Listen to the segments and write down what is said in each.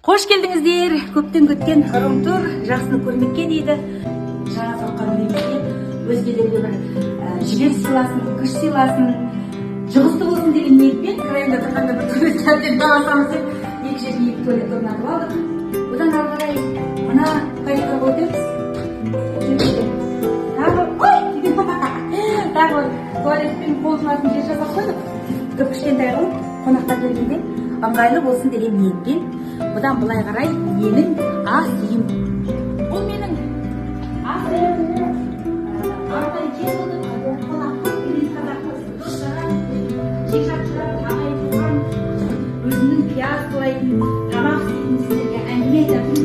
Қош келдіңіздер. Көптен күткен ғаламтор жақсыны көрмекке дейді. Жаңа соққан үйімізге өзгелерге бір жігер сыйласын, күш сыйласын, жұғысты болсын деген ниетпен крайында тұрғанда бір туалеттерден даласамыз деп екі жерге екі туалет орнатып алдық. Одан ары қарай мына қайыққа өтеміз. Тағы туалетпен қол жуатын жер жасап қойдық. Көп кішкентай қылып қонақтар келгенде ыңғайлы болсын деген ниетпен. Одан былай қарай менің ас үйім. Бұл менің ас үйімді арнайы жерледім. Қонаққа келген қазақтың достары, жекжатшылар ағайындылар өзінің пияз былайтын, тамақ істейтін сіздерге әңгіме айтатын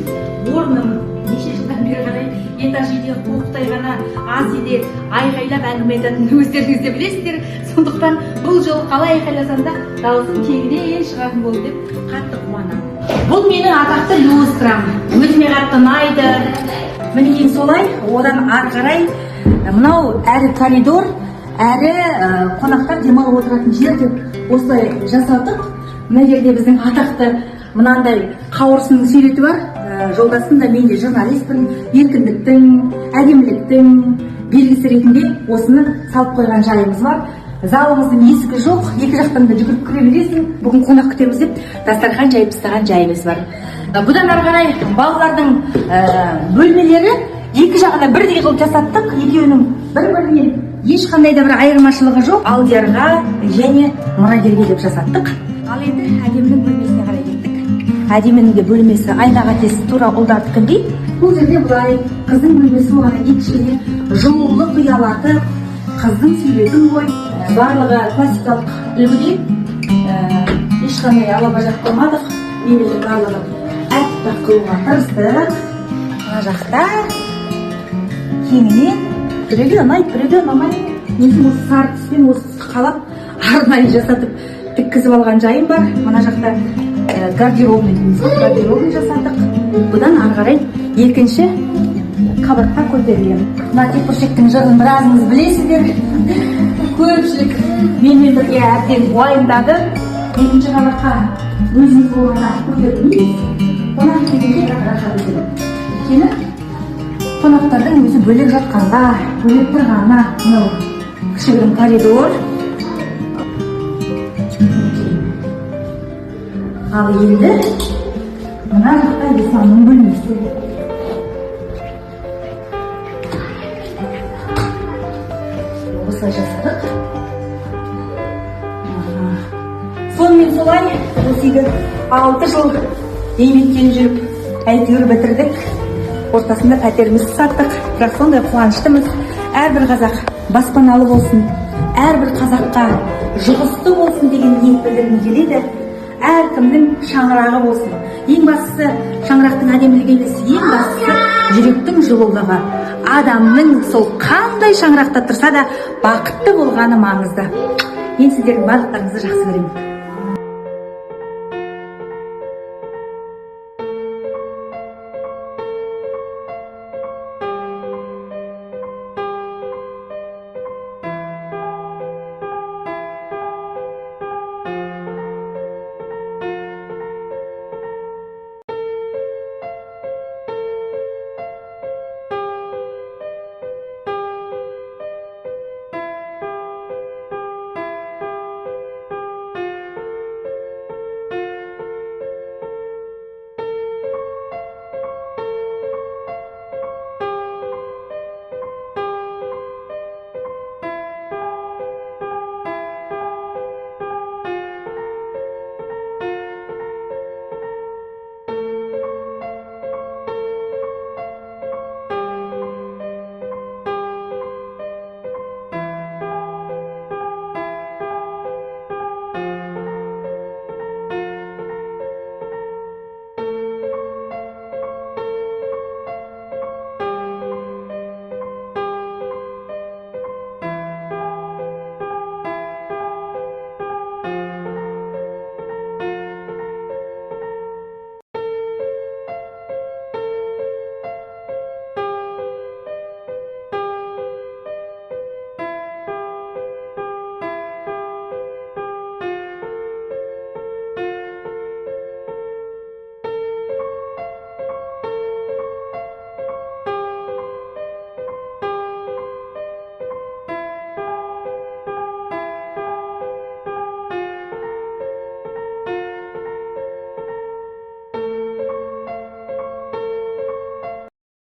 орным. Неше жылдан бері қарай этаж үйде қуықтай ғана ас үйде айқайлап әңгіме айтатын өздеріңіз де білесіздер. Сондықтан бұл жолы қалай айқайласам да дауысым кеңінен шығатын болды деп қатты қуанамын. Бұл менің атақты люстрам. Өзіме қатты ұнайды. Мінекей солай. Одан ары қарай мынау әрі коридор, әрі қонақтар демалып отыратын жер деп осылай жасадық. Мына жерде біздің атақты мынандай қауырсынның суреті бар. Жолдасым да мен де журналистпін. Еркіндіктің, әдеміліктің белгісі ретінде осыны салып қойған жайымыз бар. Залымыздың есігі жоқ, екі жақтан да жүгіріп кіре бересің. Бүгін қонақ күтеміз деп дастархан жайып тастаған жайымыз бар. Бұдан ары қарай балалардың бөлмелері екі жағына бірдей қылып жасаттық. Екеуінің бір-бірінен ешқандай да бір айырмашылығы жоқ. Алдиярға және мұрагерге деп жасаттық. Ал енді әдемінің бөлмесіне қарай кеттік. Әдемінің де бөлмесі айнаға тез тура ұлдардікіндей. Бұл жерде бұлай қыздың бөлмесі оған кішкене жылулы ұялатып, қыздың суретін қойып, барлығы классикалық үлгіде, ешқандай алабажақ қылмадық. Немесе барлығы әппақ қылуға тырыстық. Мына жақта кеңінен біреуге ұнайды, біреуге ұнамайды. Өзім осы сары түспен осы түсті қалап арнайы жасатып тіккізіп алған жайым бар. Мына жақта гардеробный жасадық. Бұдан ары қарай екінші қабатқа көтерілген. Мына тепіршектің жырын біразыңыз білесіздер. Көпшілік менімен бірге әбден уайымдады. Екінші қабатқа өзіміз болғанда көтерілмейміз. Қонақ келгенде бірақ рахат етеді. Өйткені қонақтардың өзі бөлек жатқанға, бөлек тұрғанына мынау кішігірім коридор. Ал енді мына жақта Есманның бөлмесі. Осылай жасадық. Сонымен солай осы үйге 6 жыл еңбектен жүріп әйтеуір бітірдік. Ортасында пәтерімізді саттық. Бірақ сондай қуаныштымыз. Әрбір қазақ баспаналы болсын, әрбір қазаққа жұғысты болсын деген ниет білдіргім келеді. Әркімнің шаңырағы болсын. Ең бастысы шаңырақтың әдемілігі емес, ең бастысы жүректің жылулығы. Адамның сол қандай шаңырақта тұрса да бақытты болғаны маңызды. Мен сіздердің барлықтарыңызды жақсы көремін.